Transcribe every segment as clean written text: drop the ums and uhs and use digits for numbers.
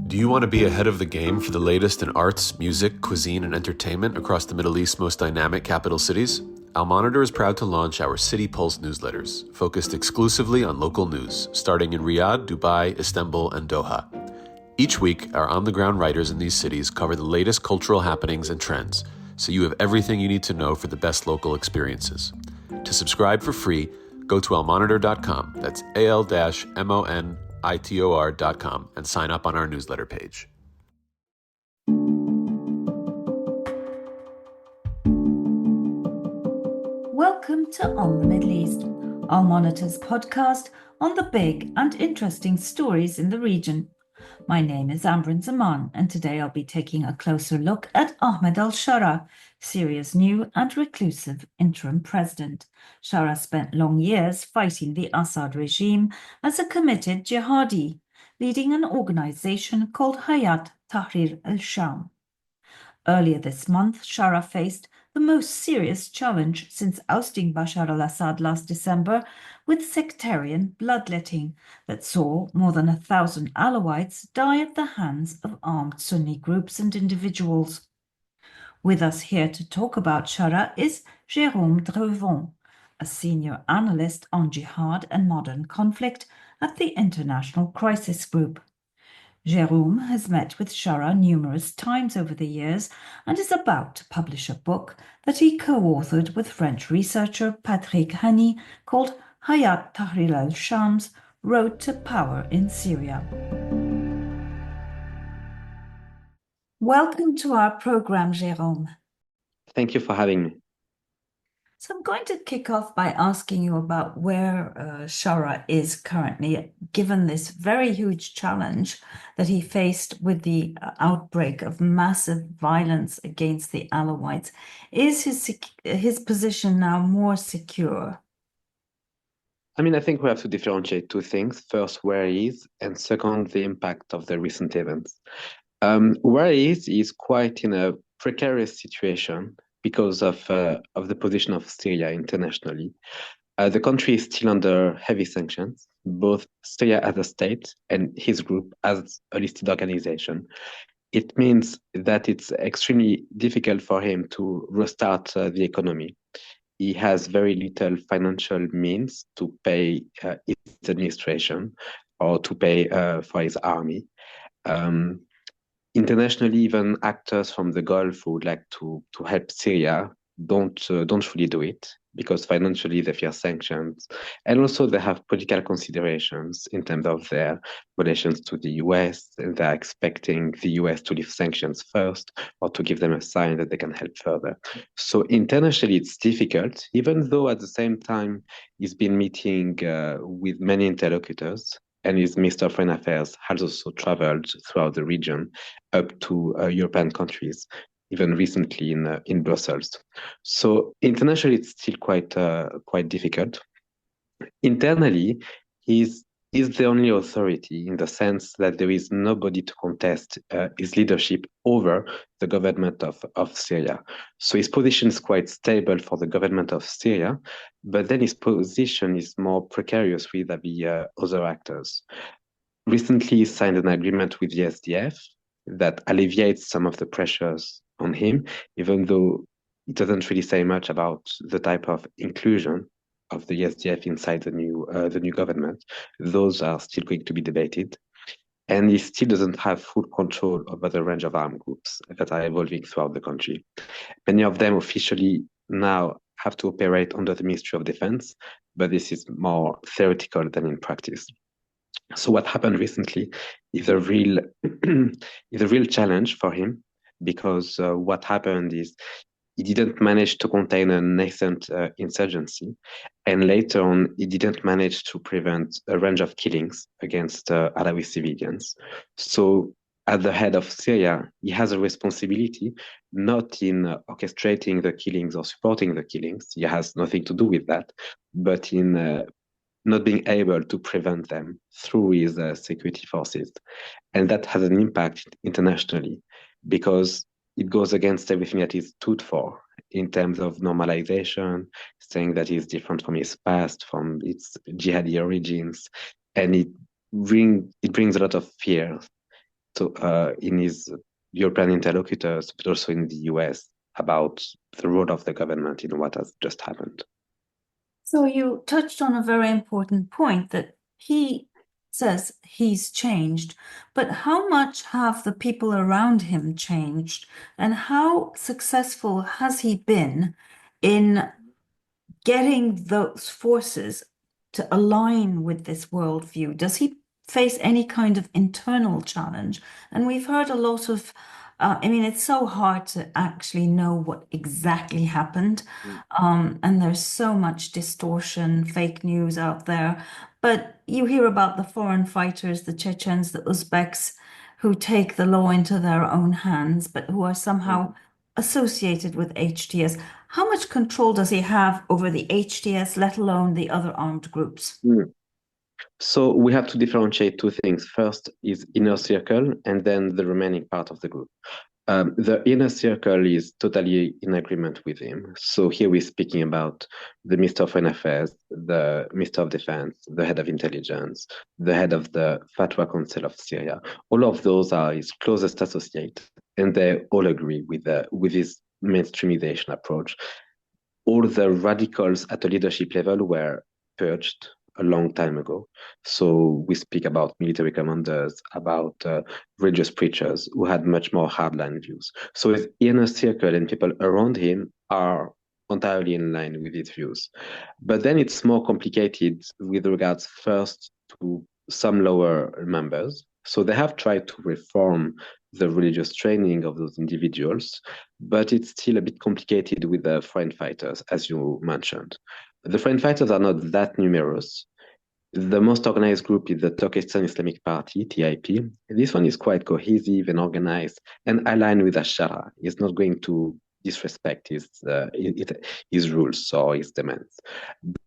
Do you want to be ahead of the game for the latest in arts, music, cuisine, and entertainment across the Middle East's most dynamic capital cities? Al-Monitor is proud to launch our City Pulse newsletters, focused exclusively on local news, starting in Riyadh, Dubai, Istanbul, and Doha. Each week, our on-the-ground writers in these cities cover the latest cultural happenings and trends, so you have everything you need to know for the best local experiences. To subscribe for free, go to almonitor.com, that's al-monitor.com, and sign up on our newsletter page. Welcome to On the Middle East, Al-Monitor's podcast on the big and interesting stories in the region. My name is Ambryn Zaman, and today I'll be taking a closer look at Ahmed al-Sharaa, Syria's new and reclusive interim president. Sharaa spent long years fighting the Assad regime as a committed jihadi, leading an organization called Hayat Tahrir al-Sham. Earlier this month, Sharaa faced the most serious challenge since ousting Bashar al-Assad last December, with sectarian bloodletting that saw more than 1,000 Alawites die at the hands of armed Sunni groups and individuals. With us here to talk about Sharaa is Jerome Drevon, a senior analyst on jihad and modern conflict at the International Crisis Group. Jerome has met with Sharaa numerous times over the years and is about to publish a book that he co-authored with French researcher Patrick Hani called Hayat Tahrir al-Sham's Road to Power in Syria. Welcome to our program, Jerome. Thank you for having me. So I'm going to kick off by asking you about where Sharaa is currently, given this very huge challenge that he faced with the outbreak of massive violence against the Alawites. Is his position now more secure? I think we have to differentiate two things. First, where he is, and second, the impact of the recent events. Where he is quite in a precarious situation because of the position of Syria internationally. The country is still under heavy sanctions, both Syria as a state and his group as a listed organization. It means that it's extremely difficult for him to restart the economy. He has very little financial means to pay his administration or to pay for his army. Internationally, even actors from the Gulf who would like to help Syria don't fully do it because financially they fear sanctions, and also they have political considerations in terms of their relations to the US, and they're expecting the US to lift sanctions first or to give them a sign that they can help further. So internationally, it's difficult, even though at the same time he's been meeting with many interlocutors. And his Minister of Foreign Affairs has also traveled throughout the region up to European countries, even recently in Brussels. So internationally, it's still quite difficult. Internally, he's the only authority in the sense that there is nobody to contest his leadership over the government of Syria. So his position is quite stable for the government of Syria, but then his position is more precarious with the other actors. Recently, he signed an agreement with the SDF that alleviates some of the pressures on him, even though it doesn't really say much about the type of inclusion of the SDF inside the new government. Those are still going to be debated. And he still doesn't have full control over the range of armed groups that are evolving throughout the country. Many of them officially now have to operate under the Ministry of Defense, but this is more theoretical than in practice. So what happened recently is a real challenge for him, because what happened is he didn't manage to contain a nascent insurgency, and later on, he didn't manage to prevent a range of killings against Alawi civilians. So at the head of Syria, he has a responsibility not in orchestrating the killings or supporting the killings. He has nothing to do with that, but in not being able to prevent them through his security forces. And that has an impact internationally because it goes against everything that he's stood for in terms of normalization, saying that he's different from his past, from its jihadi origins, and it brings a lot of fear in his European interlocutors, but also in the US, about the role of the government in what has just happened. So you touched on a very important point that he says he's changed, but how much have the people around him changed, and how successful has he been in getting those forces to align with this worldview? Does he face any kind of internal challenge? And we've heard a lot of, I mean, it's so hard to actually know what exactly happened. And there's so much distortion, fake news out there. But you hear about the foreign fighters, the Chechens, the Uzbeks, who take the law into their own hands, but who are somehow associated with HTS. How much control does he have over the HTS, let alone the other armed groups? Mm. So we have to differentiate two things. First is inner circle, and then the remaining part of the group. The inner circle is totally in agreement with him. So here we're speaking about the Minister of Foreign Affairs, the Minister of Defense, the head of intelligence, the head of the Fatwa Council of Syria. All of those are his closest associates, and they all agree with his mainstreamization approach. All the radicals at the leadership level were purged a long time ago. So we speak about military commanders, about religious preachers who had much more hardline views. So his inner circle and people around him are entirely in line with his views. But then it's more complicated with regards first to some lower members. So they have tried to reform the religious training of those individuals, but it's still a bit complicated with the foreign fighters, as you mentioned. The foreign fighters are not that numerous. The most organized group is the Turkestan Islamic Party, TIP. This one is quite cohesive and organized and aligned with al-Sharaa. It's not going to disrespect his rules or his demands.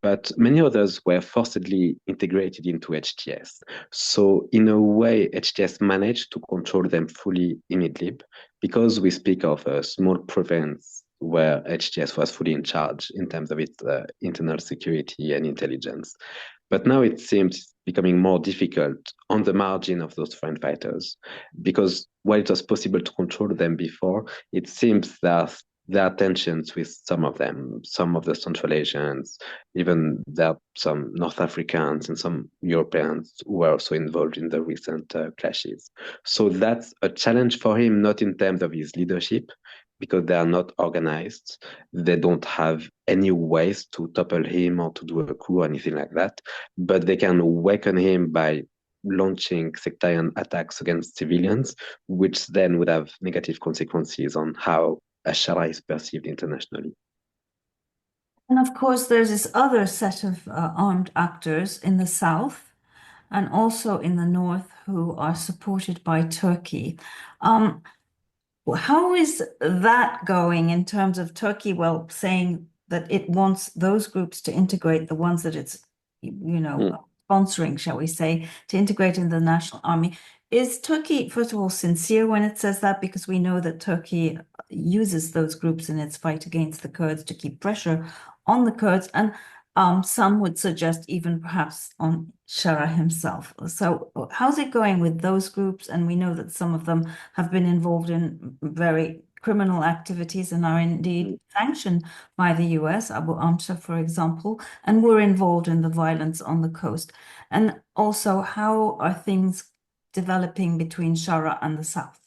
But many others were forcibly integrated into HTS. So in a way, HTS managed to control them fully in Idlib because we speak of a small province where HTS was fully in charge in terms of its internal security and intelligence. But now it seems becoming more difficult on the margin of those foreign fighters, because while it was possible to control them before, it seems that there are tensions with some of them, some of the Central Asians, even there are some North Africans and some Europeans who were also involved in the recent clashes. So that's a challenge for him, not in terms of his leadership, because they are not organized. They don't have any ways to topple him or to do a coup or anything like that, but they can weaken him by launching sectarian attacks against civilians, which then would have negative consequences on how al-Sharaa is perceived internationally. And of course, there's this other set of armed actors in the south and also in the north who are supported by Turkey. How is that going in terms of Turkey, well, saying that it wants those groups to integrate the ones that it's, sponsoring, shall we say, to integrate in the national army? Is Turkey, first of all, sincere when it says that? Because we know that Turkey uses those groups in its fight against the Kurds to keep pressure on the Kurds. And some would suggest even perhaps on Sharaa himself. So how's it going with those groups? And we know that some of them have been involved in very criminal activities and are indeed sanctioned by the US, Abu Amsa, for example, and were involved in the violence on the coast. And also, how are things developing between Sharaa and the south?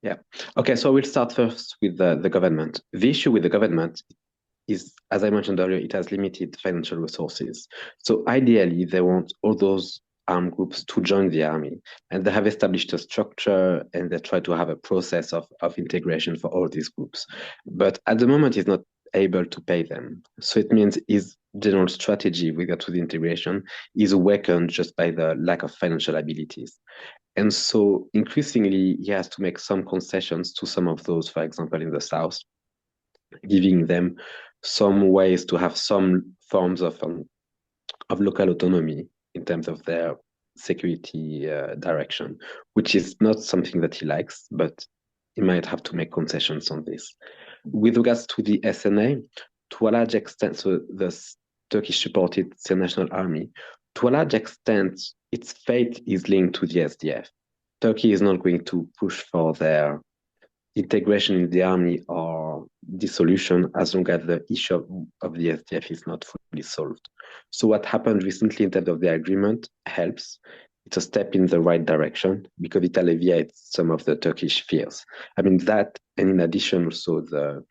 Yeah. Okay, so we'll start first with the government. The issue with the government is, as I mentioned earlier, it has limited financial resources. So ideally, they want all those armed groups to join the army, and they have established a structure and they try to have a process of integration for all these groups. But at the moment, he's not able to pay them. So it means his general strategy with regard to the integration is weakened just by the lack of financial abilities. And so increasingly, he has to make some concessions to some of those, for example, in the south, giving them some ways to have some forms of local autonomy in terms of their security direction, which is not something that he likes, but he might have to make concessions on this. With regards to the SNA, to a large extent, so the Turkish-supported Syrian National Army, to a large extent, its fate is linked to the SDF. Turkey is not going to push for their integration in the army or dissolution as long as the issue of the SDF is not fully solved. So what happened recently in terms of the agreement helps. It's a step in the right direction because it alleviates some of the Turkish fears. I mean that, and in addition also the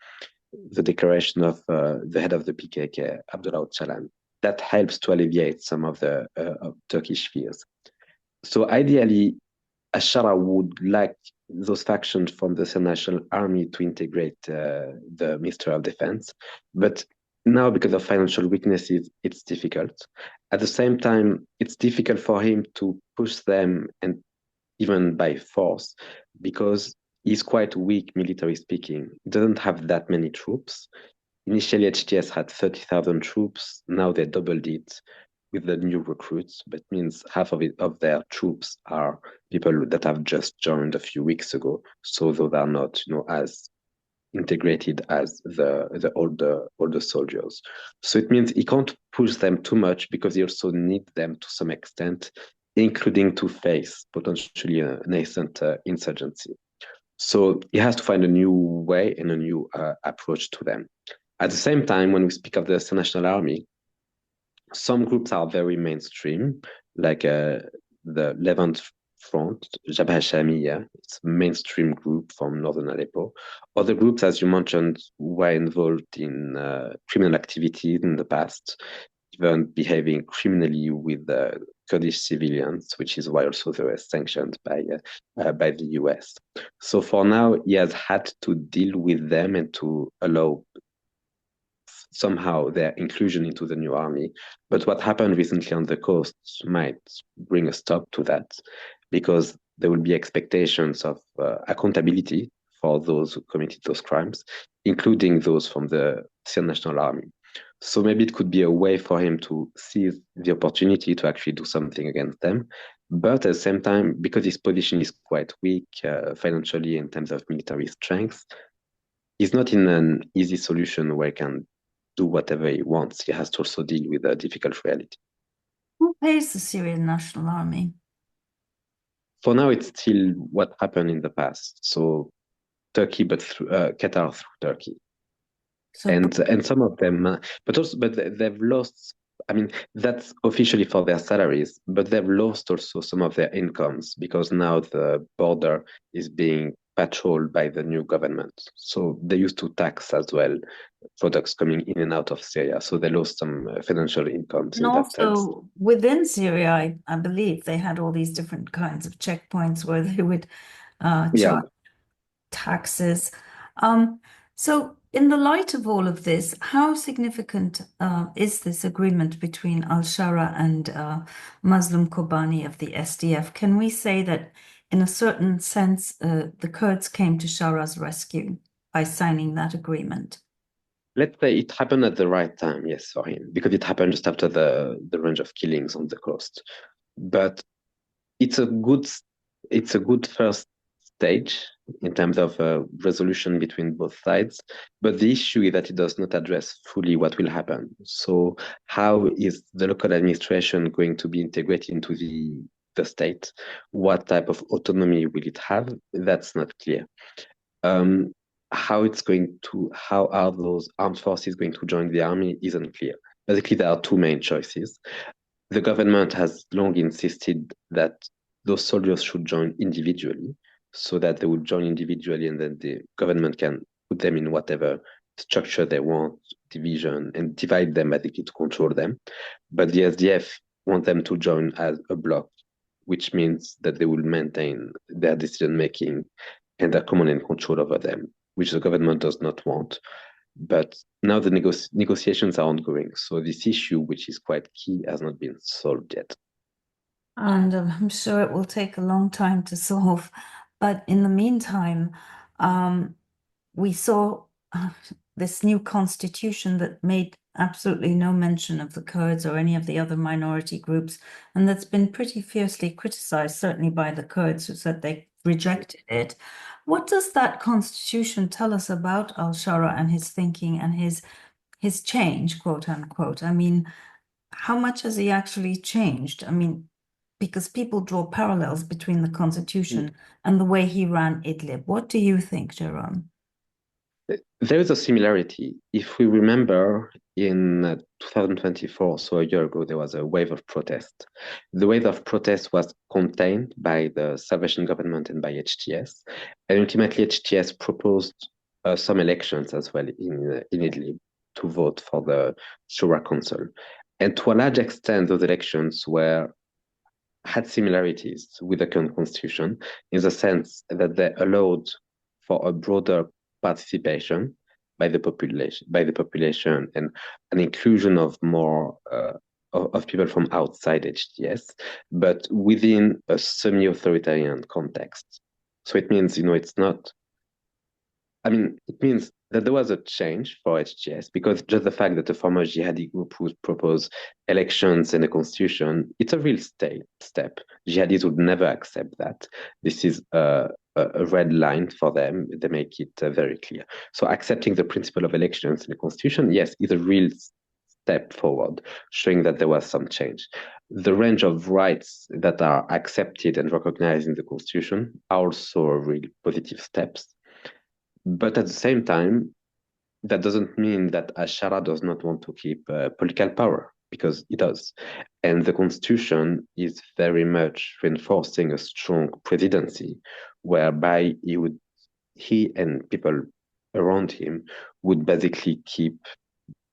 declaration of the head of the PKK, Abdullah Öcalan, that helps to alleviate some of the of Turkish fears. So ideally, al-Sharaa would like those factions from the National Army to integrate the Ministry of Defense. But now, because of financial weaknesses, it's difficult. At the same time, it's difficult for him to push them, and even by force, because he's quite weak, military speaking. He doesn't have that many troops. Initially, HTS had 30,000 troops. Now they doubled it with the new recruits, but means half of their troops are people that have just joined a few weeks ago. So those are not, as integrated as the older soldiers. So it means he can't push them too much because he also needs them to some extent, including to face potentially a nascent insurgency. So he has to find a new way and a new approach to them. At the same time, when we speak of the National Army, some groups are very mainstream, like the Levant Front, Jabha Shamiyya, it's a mainstream group from northern Aleppo. Other groups, as you mentioned, were involved in criminal activities in the past, even behaving criminally with Kurdish civilians, which is why also they were sanctioned by the US. So for now, he has had to deal with them and to allow somehow their inclusion into the new army. But what happened recently on the coast might bring a stop to that because there will be expectations of accountability for those who committed those crimes, including those from the Syrian National Army. So maybe it could be a way for him to seize the opportunity to actually do something against them. But at the same time, because his position is quite weak financially in terms of military strength, he's not in an easy solution where he can do whatever he wants. He has to also deal with a difficult reality. Who pays the Syrian National Army? For now, it's still what happened in the past. So Turkey, but through, Qatar through Turkey. So, And some of them, but they've lost. I mean, that's officially for their salaries, but they've lost also some of their incomes because now the border is being patrolled by the new government. So they used to tax as well products coming in and out of Syria. So they lost some financial incomes and in that sense. also within Syria, I believe they had all these different kinds of checkpoints where they would charge taxes. So in the light of all of this, how significant is this agreement between al-Sharaa and Muslim Kobani of the SDF? Can we say that in a certain sense, the Kurds came to Shara's rescue by signing that agreement? Let's say it happened at the right time, yes, for him, because it happened just after the range of killings on the coast. But it's a good first stage in terms of resolution between both sides. But the issue is that it does not address fully what will happen. So how is the local administration going to be integrated into the state? What type of autonomy will it have? That's not clear. How are those armed forces going to join the army isn't clear. Basically, there are two main choices. The government has long insisted that those soldiers should join individually, so that they would join individually and then the government can put them in whatever structure they want, division, and divide them basically to control them. But the SDF want them to join as a bloc, which means that they will maintain their decision making and their command and control over them, which the government does not want. But now the negotiations are ongoing. So this issue, which is quite key, has not been solved yet. And I'm sure it will take a long time to solve. But in the meantime, we saw this new constitution that made absolutely no mention of the Kurds or any of the other minority groups, and that's been pretty fiercely criticized, certainly by the Kurds, who said they rejected it. What does that constitution tell us about al-Sharaa and his thinking and his change, quote unquote? I mean, how much has he actually changed? I mean, because people draw parallels between the constitution and the way he ran Idlib. What do you think, Jerome? There is a similarity. If we remember in 2024, so a year ago, there was a wave of protest. The wave of protest was contained by the Salvation Government and by HTS. And ultimately, HTS proposed some elections as well in Idlib to vote for the Shura Council. And to a large extent, those elections had similarities with the current constitution in the sense that they allowed for a broader participation by the population and an inclusion of more of people from outside HTS, but within a semi-authoritarian context. So it means, it's not. It means that there was a change for HTS because just the fact that the former jihadi group would propose elections and a constitution, it's a real step. Jihadis would never accept that. This is a red line for them. They make it very clear. So accepting the principle of elections in the constitution, yes, is a real step forward, showing that there was some change. The range of rights that are accepted and recognized in the constitution are also real positive steps. But at the same time, that doesn't mean that al-Sharaa does not want to keep political power, because it does. And the constitution is very much reinforcing a strong presidency, whereby he and people around him would basically keep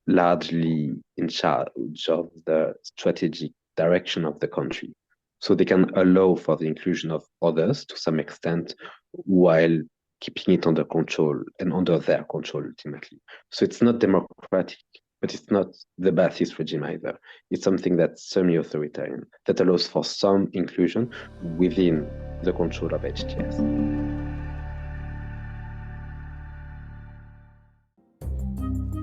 largely in charge of the strategic direction of the country. So they can allow for the inclusion of others to some extent while keeping it under control and under their control ultimately. So it's not democratic, but it's not the Ba'athist regime either. It's something that's semi-authoritarian, that allows for some inclusion within the control of HTS.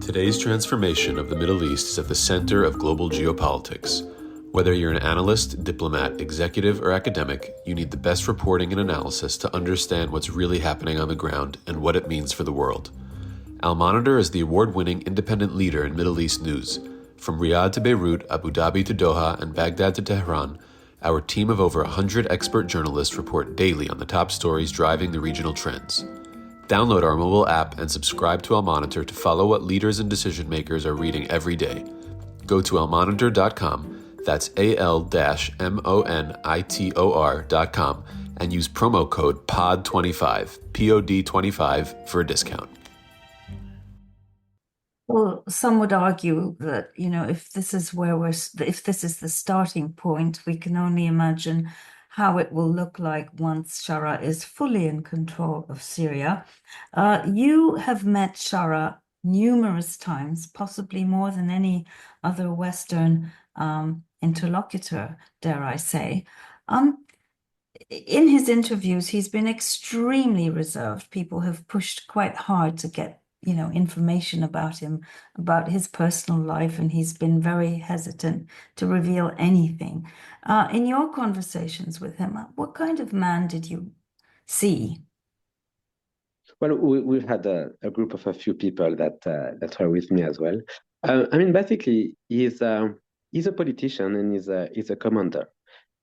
Today's transformation of the Middle East is at the center of global geopolitics. Whether you're an analyst, diplomat, executive, or academic, you need the best reporting and analysis to understand what's really happening on the ground and what it means for the world. Al-Monitor is the award-winning independent leader in Middle East news. From Riyadh to Beirut, Abu Dhabi to Doha, and Baghdad to Tehran, our team of over 100 expert journalists report daily on the top stories driving the regional trends. Download our mobile app and subscribe to Al-Monitor to follow what leaders and decision makers are reading every day. Go to almonitor.com. That's AL-MONITOR.com and use promo code POD25, POD25 for a discount. Well, some would argue that, if this is if this is the starting point, we can only imagine how it will look like once Sharaa is fully in control of Syria. You have met Sharaa numerous times, possibly more than any other Western interlocutor, dare I say. In his interviews, he's been extremely reserved. People have pushed quite hard to get, information about him, about his personal life, and he's been very hesitant to reveal anything. In your conversations with him, what kind of man did you see? Well, we've had a group of a few people that were with me as well. Basically, he's a politician and he's a commander.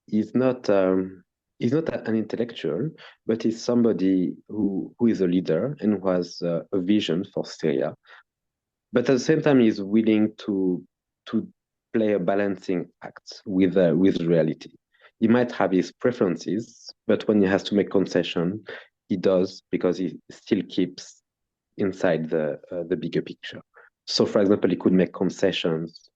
He's not an intellectual, but he's somebody who is a leader and who has a vision for Syria. But at the same time, he's willing to play a balancing act with reality. He might have his preferences, but when he has to make concession, he does, because he still keeps inside the bigger picture. So, for example, he could make concessions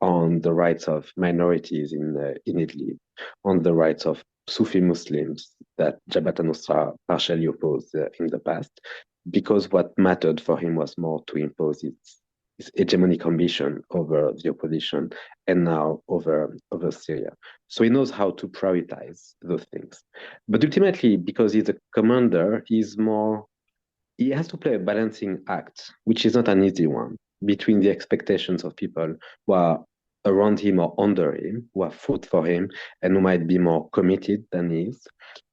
on the rights of minorities in Idlib, on the rights of Sufi Muslims that Jabhat al-Nusra partially opposed in the past, because what mattered for him was more to impose his hegemonic ambition over the opposition and now over Syria. So he knows how to prioritize those things. But ultimately, because he's a commander, he has to play a balancing act, which is not an easy one, between the expectations of people who are around him or under him, who have fought for him and who might be more committed than he is,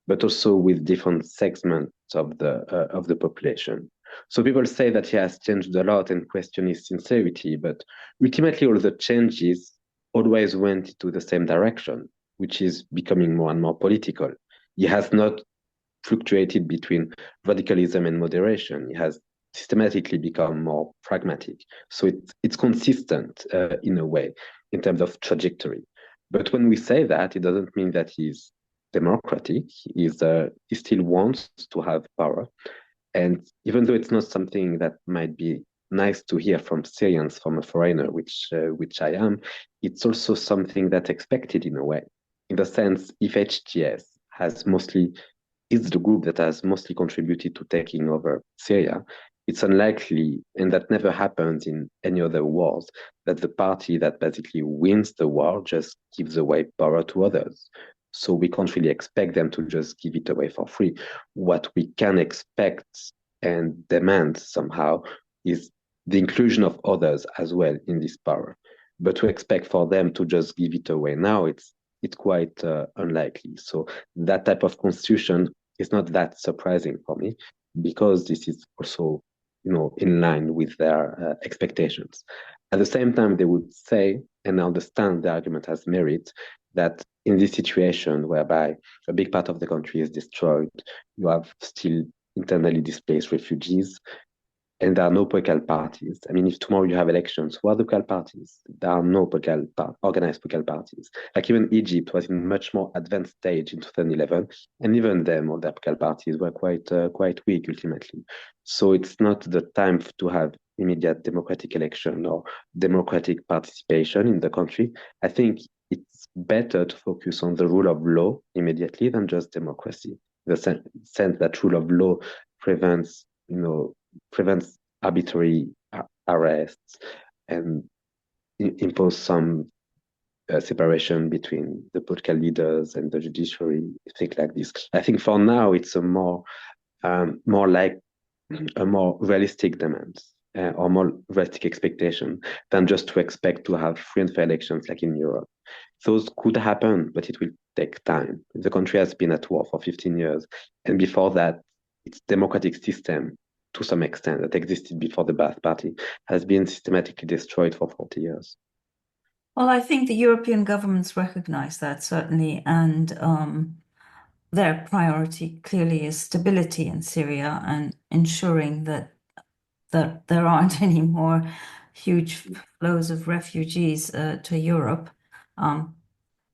but also with different segments of the population. So people say that he has changed a lot and question his sincerity, but ultimately all the changes always went into the same direction, which is becoming more and more political. He has not fluctuated between radicalism and moderation. He has systematically become more pragmatic. So it's consistent in a way in terms of trajectory. But when we say that, it doesn't mean that he's democratic. He still wants to have power. And even though it's not something that might be nice to hear from Syrians, from a foreigner, which I am, it's also something that's expected in a way. In the sense, if HTS is the group that has mostly contributed to taking over Syria, it's unlikely, and that never happens in any other wars, that the party that basically wins the war just gives away power to others. So we can't really expect them to just give it away for free. What we can expect and demand somehow is the inclusion of others as well in this power. But to expect for them to just give it away now, it's quite unlikely. So that type of constitution is not that surprising for me, because this is also, in line with their expectations. At the same time, they would say, and I understand the argument has merit, that in this situation whereby a big part of the country is destroyed, you have still internally displaced refugees, and there are no political parties. I mean, if tomorrow you have elections, who are the political parties? There are no organized political parties. Like even Egypt was in a much more advanced stage in 2011, and even then, all the political parties were quite weak ultimately. So it's not the time to have immediate democratic election or democratic participation in the country. I think it's better to focus on the rule of law immediately than just democracy. The sense that rule of law prevents arbitrary arrests and impose some separation between the political leaders and the judiciary, things like this. I think for now it's a more like a more realistic demand or more realistic expectation than just to expect to have free and fair elections like in Europe. Those could happen, but it will take time. The country has been at war for 15 years, and before that, its democratic system, to some extent, that existed before the Ba'ath Party, has been systematically destroyed for 40 years. Well, I think the European governments recognize that, certainly, and their priority clearly is stability in Syria and ensuring that there aren't any more huge flows of refugees to Europe.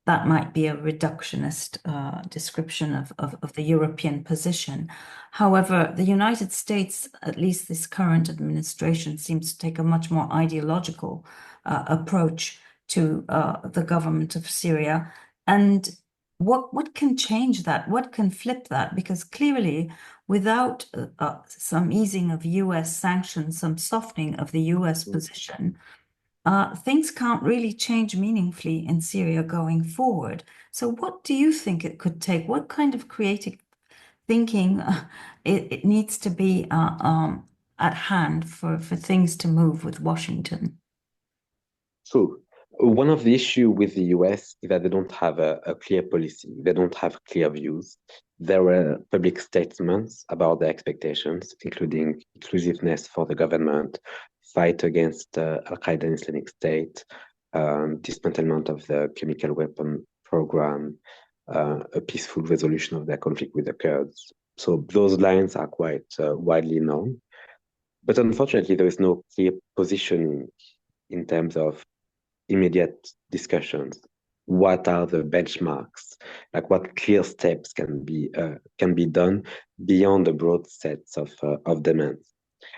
That might be a reductionist description of the European position. However, the United States, at least this current administration, seems to take a much more ideological approach to the government of Syria. And what can change that? What can flip that? Because clearly, without some easing of US sanctions, some softening of the US position, things can't really change meaningfully in Syria going forward. So what do you think it could take? What kind of creative thinking it needs to be at hand for things to move with Washington? So one of the issues with the US is that they don't have a clear policy. They don't have clear views. There were public statements about their expectations, including inclusiveness for the government, fight against Al-Qaeda and Islamic State, dismantlement of the chemical weapon program, a peaceful resolution of their conflict with the Kurds. So those lines are quite widely known. But unfortunately, there is no clear positioning in terms of immediate discussions. What are the benchmarks? Like what clear steps can be done beyond the broad sets of demands?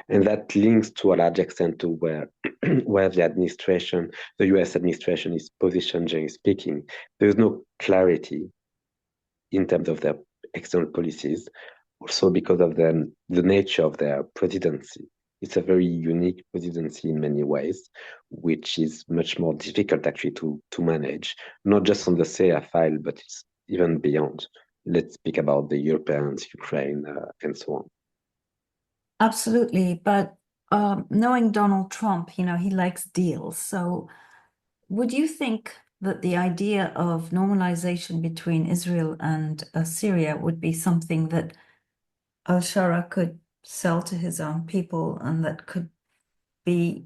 And that links to a large extent to where the US administration is positioned, generally speaking. There is no clarity in terms of their external policies, also because of the nature of their presidency. It's a very unique presidency in many ways, which is much more difficult actually to manage, not just on the Syria file, but it's even beyond. Let's speak about the Europeans, Ukraine, and so on. Absolutely. But knowing Donald Trump, he likes deals. So would you think that the idea of normalization between Israel and Syria would be something that al-Sharaa could sell to his own people, and that could be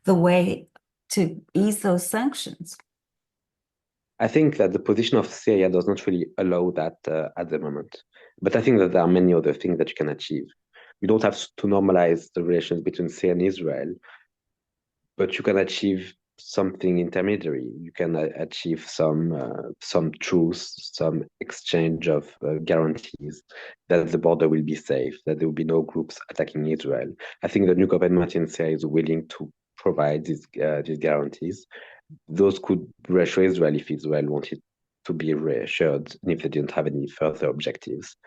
the way to ease those sanctions? I think that the position of Syria does not really allow that at the moment. But I think that there are many other things that you can achieve. You don't have to normalize the relations between Syria and Israel, but you can achieve something intermediary. You can achieve some truce, some exchange of guarantees that the border will be safe, that there will be no groups attacking Israel. I think the new government in Syria is willing to provide these guarantees. Those could reassure Israel if Israel wanted to be reassured and if they didn't have any further objectives.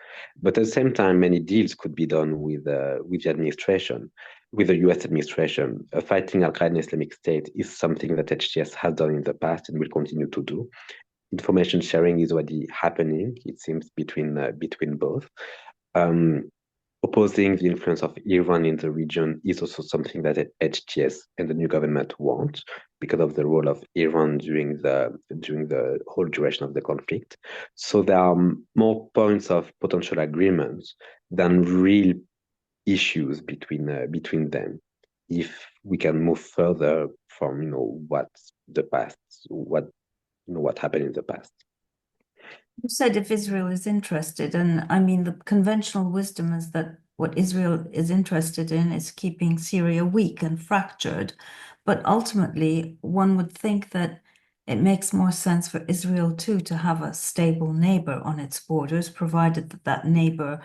But at the same time, many deals could be done with the administration, with the US administration. Fighting Al Qaeda and Islamic State is something that HTS has done in the past and will continue to do. Information sharing is already happening, it seems, between both. Um, Opposing the influence of Iran in the region is also something that HTS and the new government want because of the role of Iran during the whole duration of the conflict. So there are more points of potential agreement than real issues between them. If we can move further from what happened in the past. You said if Israel is interested, and I mean, the conventional wisdom is that what Israel is interested in is keeping Syria weak and fractured. But ultimately, one would think that it makes more sense for Israel too to have a stable neighbor on its borders, provided that that neighbor,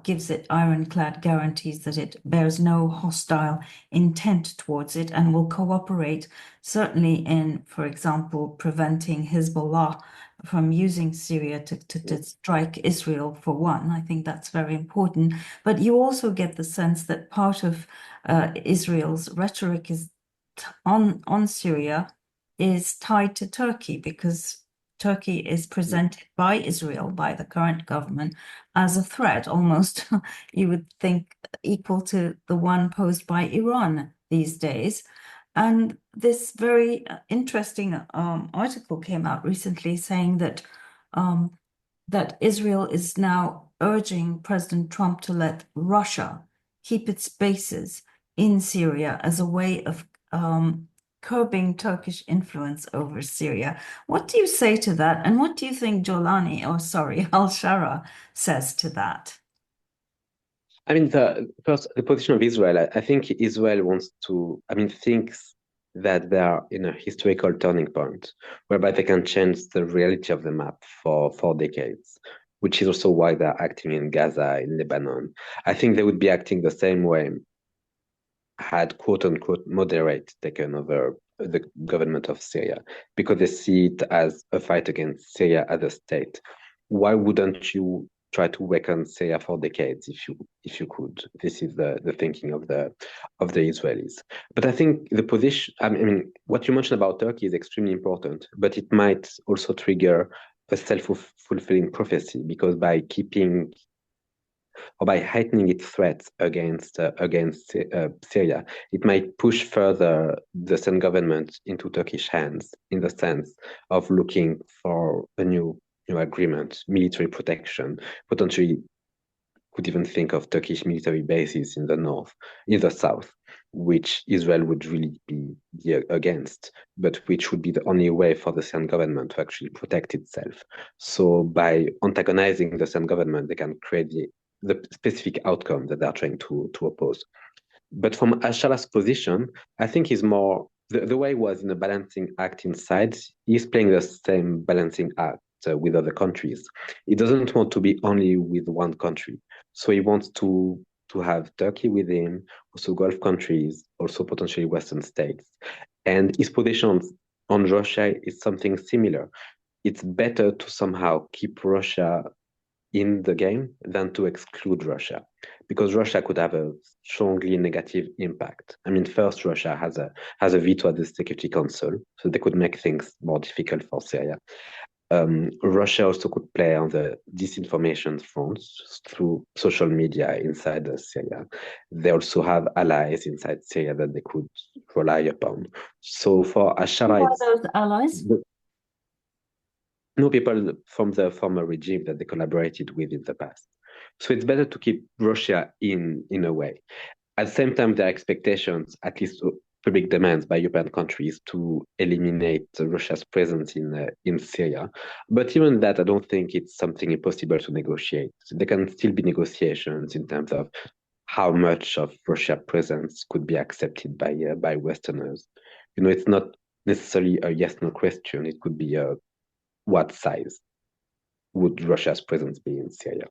gives it ironclad guarantees that it bears no hostile intent towards it and will cooperate, certainly in, for example, preventing Hezbollah from using Syria to strike Israel, for one. I think that's very important. But you also get the sense that part of Israel's rhetoric is on Syria is tied to Turkey, because Turkey is presented by Israel, by the current government, as a threat, almost you would think equal to the one posed by Iran these days. And this very interesting article came out recently saying that Israel is now urging President Trump to let Russia keep its bases in Syria as a way of curbing Turkish influence over Syria. What do you say to that? And what do you think al-Sharaa says to that? I mean, the position of Israel, I think Israel thinks that they are in a historical turning point whereby they can change the reality of the map for decades, which is also why they're acting in Gaza, in Lebanon. I think they would be acting the same way had quote unquote moderate taken over the government of Syria, because they see it as a fight against Syria as a state. Why wouldn't you try to weaken Syria for decades if you could? This is the thinking of the Israelis. But I think the position, I mean, what you mentioned about Turkey is extremely important, but it might also trigger a self-fulfilling prophecy, because by keeping or by heightening its threats against Syria, it might push further the Syrian government into Turkish hands, in the sense of looking for a new agreement, military protection, potentially could even think of Turkish military bases in the north, in the south, which Israel would really be against, but which would be the only way for the Syrian government to actually protect itself. So by antagonizing the Syrian government, they can create the specific outcome that they're trying to oppose. But from al-Sharaa's position, I think he's more, the way he was in a balancing act inside, he's playing the same balancing act with other countries. He doesn't want to be only with one country. So he wants to have Turkey with him, also Gulf countries, also potentially Western states. And his position on Russia is something similar. It's better to somehow keep Russia in the game than to exclude Russia, because Russia could have a strongly negative impact. I mean, first, Russia has a veto at the Security Council, so they could make things more difficult for Syria. Russia also could play on the disinformation front through social media inside Syria. They also have allies inside Syria that they could rely upon. So for al-Sharaa, Who are those allies? no, people from the former regime that they collaborated with in the past. So it's better to keep Russia in a way. At the same time, their expectations, at least public demands by European countries to eliminate Russia's presence in Syria. But even that, I don't think it's something impossible to negotiate. There can still be negotiations in terms of how much of Russia's presence could be accepted by Westerners. It's not necessarily a yes/no question. It could be a what size would Russia's presence be in Syria?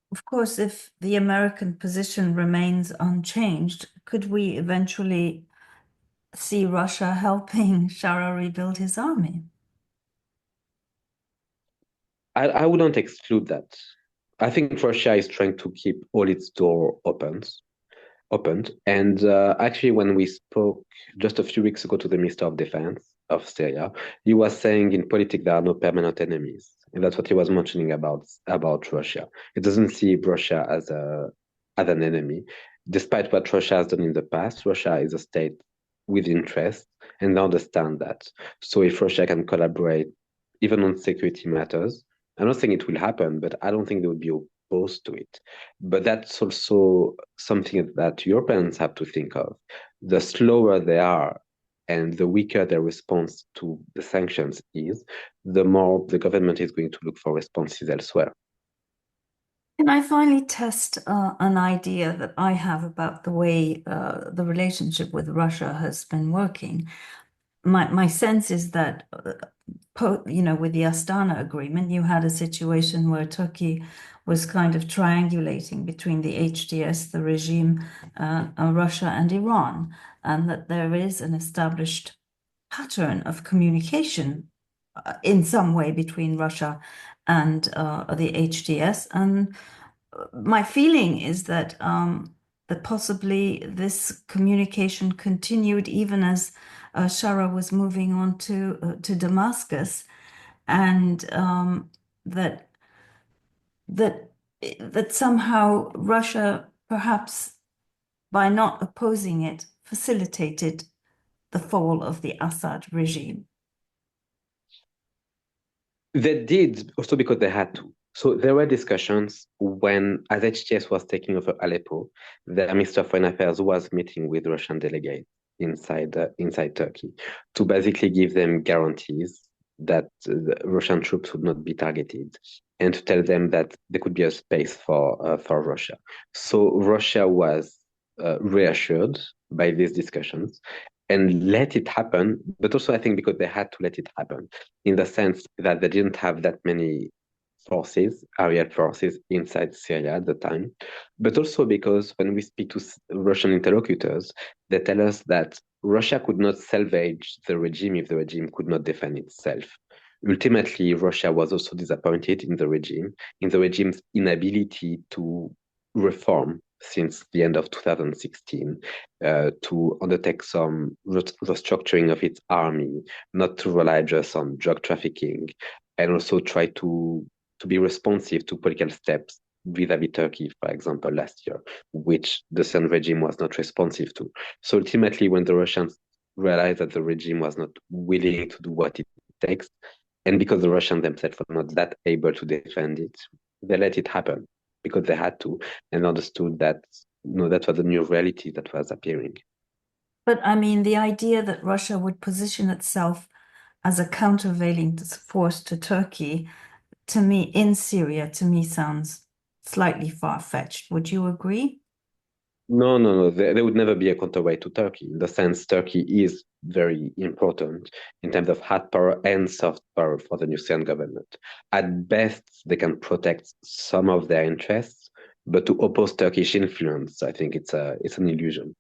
Of course, if the American position remains unchanged, could we eventually see Russia helping Sharaa rebuild his army? I wouldn't exclude that. I think Russia is trying to keep all its doors opened. And actually, when we spoke just a few weeks ago to the Minister of Defense of Syria, he was saying in politics there are no permanent enemies. And that's what he was mentioning about Russia. He doesn't see Russia as an enemy. Despite what Russia has done in the past, Russia is a state with interest and they understand that. So if Russia can collaborate even on security matters, I don't think it will happen, but I don't think they would be opposed to it. But that's also something that Europeans have to think of. The slower they are and the weaker their response to the sanctions is, the more the government is going to look for responses elsewhere. Can I finally test an idea that I have about the way the relationship with Russia has been working? My sense is that, with the Astana agreement, you had a situation where Turkey was kind of triangulating between the HDS, the regime, Russia, and Iran, and that there is an established pattern of communication in some way between Russia and the HDS. And my feeling is that possibly this communication continued even as Sharaa was moving on to Damascus, and that that that somehow Russia, perhaps by not opposing it, facilitated the fall of the Assad regime. They did also because they had to. So there were discussions when, as HTS was taking over Aleppo, the Minister of Foreign Affairs was meeting with Russian delegates inside Turkey to basically give them guarantees that the Russian troops would not be targeted and to tell them that there could be a space for Russia. So Russia was reassured by these discussions and let it happen, but also I think because they had to let it happen, in the sense that they didn't have that many forces, aerial forces inside Syria at the time, but also because when we speak to Russian interlocutors, they tell us that Russia could not salvage the regime if the regime could not defend itself. Ultimately, Russia was also disappointed in the regime's inability to reform since the end of 2016, to undertake some restructuring of its army, not to rely just on drug trafficking, and also try to be responsive to political steps vis-à-vis Turkey, for example, last year, which the Syrian regime was not responsive to. So ultimately, when the Russians realized that the regime was not willing to do what it takes, and because the Russians themselves were not that able to defend it, they let it happen because they had to, and understood that that was a new reality that was appearing. But I mean, the idea that Russia would position itself as a countervailing force to Turkey, to me, in Syria, to me sounds slightly far-fetched. Would you agree? No. There would never be a counterweight to Turkey. In the sense, Turkey is very important in terms of hard power and soft power for the new Syrian government. At best, they can protect some of their interests, but to oppose Turkish influence, I think it's an illusion.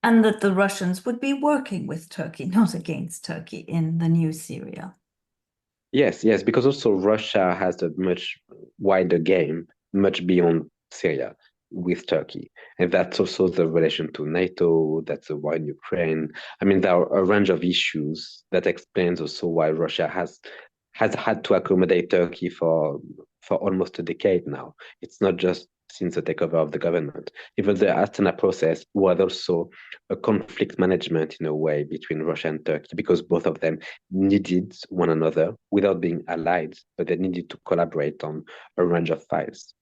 And that the Russians would be working with Turkey, not against Turkey, in the new Syria. Yes, because also Russia has a much wider game, much beyond Syria with Turkey. And that's also the relation to NATO, that's the war in Ukraine. I mean, there are a range of issues that explains also why Russia has had to accommodate Turkey for almost a decade now. It's not just since the takeover of the government. Even the Astana process was also a conflict management in a way between Russia and Turkey, because both of them needed one another without being allied, but they needed to collaborate on a range of files.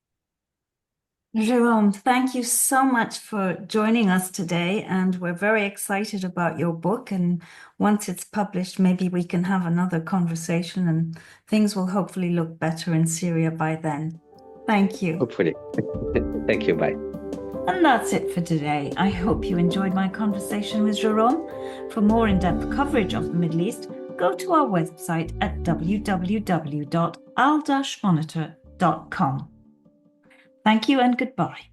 Jerome, thank you so much for joining us today, and we're very excited about your book. And once it's published, maybe we can have another conversation and things will hopefully look better in Syria by then. Thank you. Hopefully. Thank you. Bye. And that's it for today. I hope you enjoyed my conversation with Jerome. For more in-depth coverage of the Middle East, go to our website at www.al-monitor.com. Thank you and goodbye.